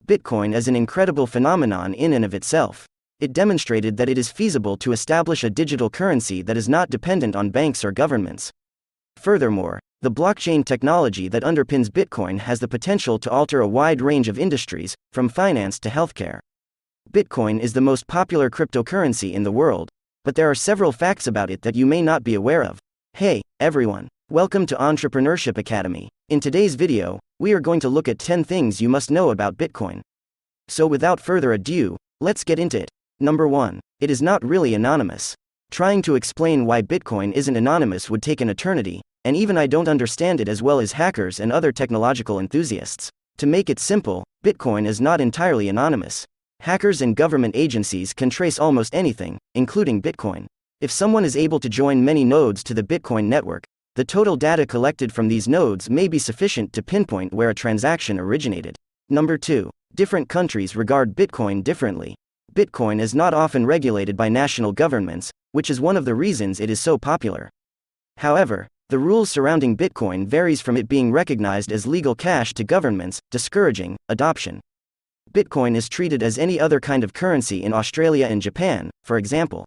Bitcoin is an incredible phenomenon in and of itself. It demonstrated that it is feasible to establish a digital currency that is not dependent on banks or governments. Furthermore, the blockchain technology that underpins Bitcoin has the potential to alter a wide range of industries, from finance to healthcare. Bitcoin is the most popular cryptocurrency in the world, but there are several facts about it that you may not be aware of. Hey, everyone. Welcome to Entrepreneurship Academy. In today's video, we are going to look at 10 things you must know about Bitcoin. So without further ado, let's get into it. Number 1. It is not really anonymous. Trying to explain why Bitcoin isn't anonymous would take an eternity, and even I don't understand it as well as hackers and other technological enthusiasts. To make it simple, Bitcoin is not entirely anonymous. Hackers and government agencies can trace almost anything, including Bitcoin. If someone is able to join many nodes to the Bitcoin network, the total data collected from these nodes may be sufficient to pinpoint where a transaction originated. Number 2. Different countries regard Bitcoin differently. Bitcoin is not often regulated by national governments, which is one of the reasons it is so popular. However, the rules surrounding Bitcoin varies from it being recognized as legal cash to governments discouraging adoption. Bitcoin is treated as any other kind of currency in Australia and Japan, for example.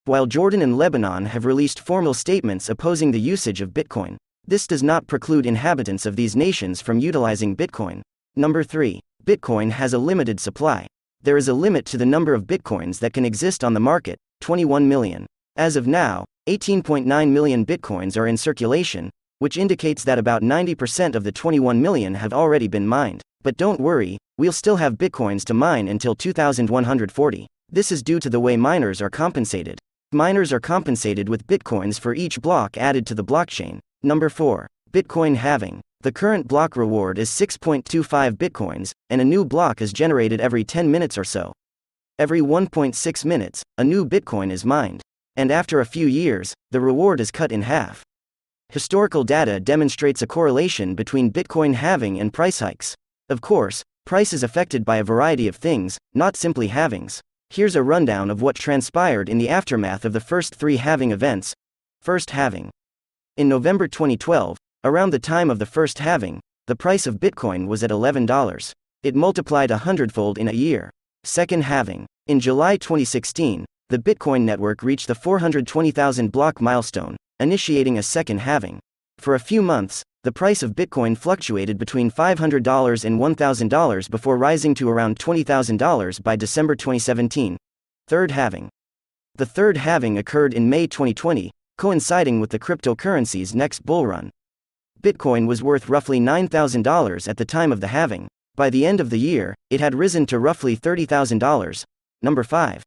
While Jordan and Lebanon have released formal statements opposing the usage of Bitcoin, this does not preclude inhabitants of these nations from utilizing Bitcoin. Number 3. Bitcoin has a limited supply. There is a limit to the number of Bitcoins that can exist on the market, 21 million. As of now, 18.9 million Bitcoins are in circulation, which indicates that about 90% of the 21 million have already been mined. But don't worry, we'll still have Bitcoins to mine until 2140. This is due to the way miners are compensated. Miners are compensated with Bitcoins for each block added to the blockchain. Number 4. Bitcoin halving. The current block reward is 6.25 Bitcoins, and a new block is generated every 10 minutes or so. Every 1.6 minutes, a new Bitcoin is mined. And after a few years, the reward is cut in half. Historical data demonstrates a correlation between Bitcoin halving and price hikes. Of course, price is affected by a variety of things, not simply halvings. Here's a rundown of what transpired in the aftermath of the first 3 halving events. First halving. In November 2012, around the time of the first halving, the price of Bitcoin was at $11. It multiplied 100-fold in a year. Second halving. In July 2016, the Bitcoin network reached the 420,000 block milestone, initiating a second halving. For a few months, the price of Bitcoin fluctuated between $500 and $1,000 before rising to around $20,000 by December 2017. Third halving. The third halving occurred in May 2020, coinciding with the cryptocurrency's next bull run. Bitcoin was worth roughly $9,000 at the time of the halving. By the end of the year, it had risen to roughly $30,000. Number 5.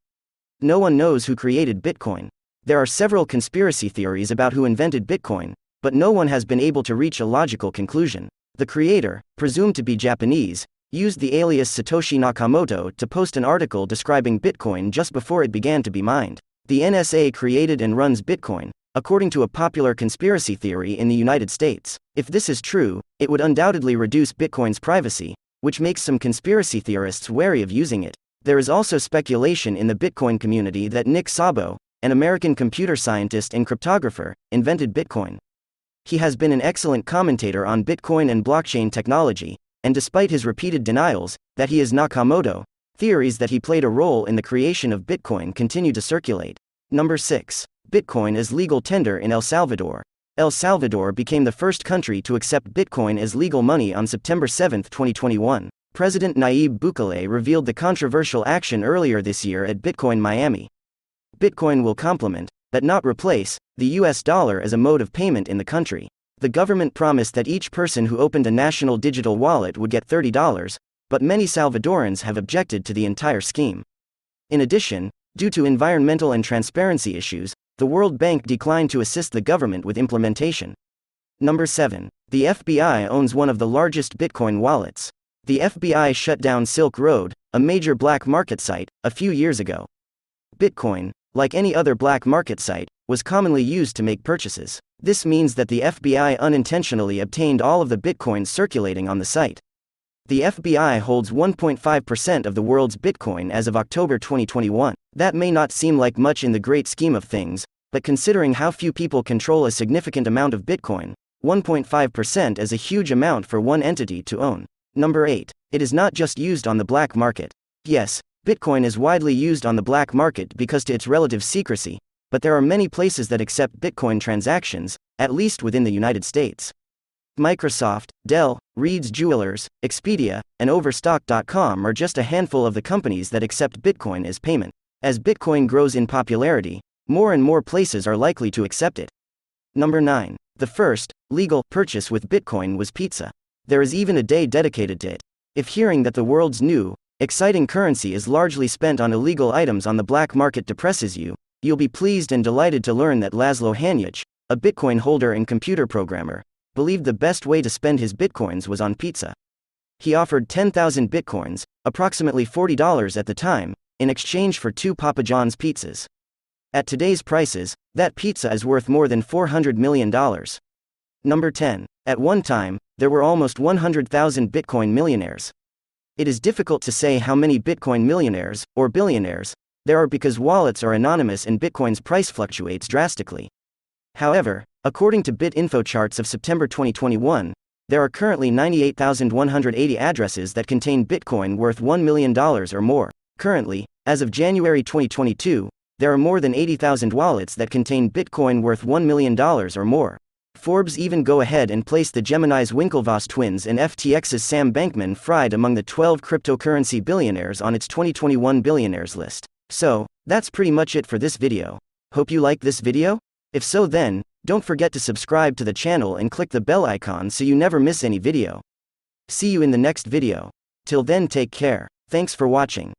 No one knows who created Bitcoin. There are several conspiracy theories about who invented Bitcoin, but no one has been able to reach a logical conclusion. The creator, presumed to be Japanese, used the alias Satoshi Nakamoto to post an article describing Bitcoin just before it began to be mined. The NSA created and runs Bitcoin, according to a popular conspiracy theory in the United States. If this is true, it would undoubtedly reduce Bitcoin's privacy, which makes some conspiracy theorists wary of using it. There is also speculation in the Bitcoin community that Nick Szabo, an American computer scientist and cryptographer, invented Bitcoin. He has been an excellent commentator on Bitcoin and blockchain technology, and despite his repeated denials that he is Nakamoto, theories that he played a role in the creation of Bitcoin continue to circulate. Number 6. Bitcoin as legal tender in El Salvador. El Salvador became the first country to accept Bitcoin as legal money on September 7, 2021. President Nayib Bukele revealed the controversial action earlier this year at Bitcoin Miami. Bitcoin will complement, but not replace, the US dollar as a mode of payment in the country. The government promised that each person who opened a national digital wallet would get $30, but many Salvadorans have objected to the entire scheme. In addition, due to environmental and transparency issues, the World Bank declined to assist the government with implementation. Number 7. The FBI owns one of the largest Bitcoin wallets. The FBI shut down Silk Road, a major black market site, a few years ago. Bitcoin, like any other black market site, was commonly used to make purchases. This means that the FBI unintentionally obtained all of the Bitcoins circulating on the site. The FBI holds 1.5% of the world's Bitcoin as of October 2021. That may not seem like much in the great scheme of things, but considering how few people control a significant amount of Bitcoin, 1.5% is a huge amount for one entity to own. Number 8. It is not just used on the black market. Yes, Bitcoin is widely used on the black market because to its relative secrecy, but there are many places that accept Bitcoin transactions, at least within the United States. Microsoft, Dell, Reed's Jewelers, Expedia, and Overstock.com are just a handful of the companies that accept Bitcoin as payment. As Bitcoin grows in popularity, more and more places are likely to accept it. Number 9. The first legal purchase with Bitcoin was pizza. There is even a day dedicated to it. If hearing that the world's new, exciting currency is largely spent on illegal items on the black market depresses you, you'll be pleased and delighted to learn that Laszlo Hanyecz, a Bitcoin holder and computer programmer, believed the best way to spend his Bitcoins was on pizza. He offered 10,000 Bitcoins, approximately $40 at the time, in exchange for 2 Papa John's pizzas. At today's prices, that pizza is worth more than $400 million. Number 10. At one time, there were almost 100,000 Bitcoin millionaires. It is difficult to say how many Bitcoin millionaires, or billionaires, there are because wallets are anonymous and Bitcoin's price fluctuates drastically. However, according to BitInfo charts of September 2021, there are currently 98,180 addresses that contain Bitcoin worth $1 million or more. Currently, as of January 2022, there are more than 80,000 wallets that contain Bitcoin worth $1 million or more. Forbes even go ahead and place the Gemini's Winklevoss twins and FTX's Sam Bankman-Fried among the 12 cryptocurrency billionaires on its 2021 billionaires list. So, that's pretty much it for this video. Hope you liked this video? If so then, don't forget to subscribe to the channel and click the bell icon so you never miss any video. See you in the next video. Till then, take care. Thanks for watching.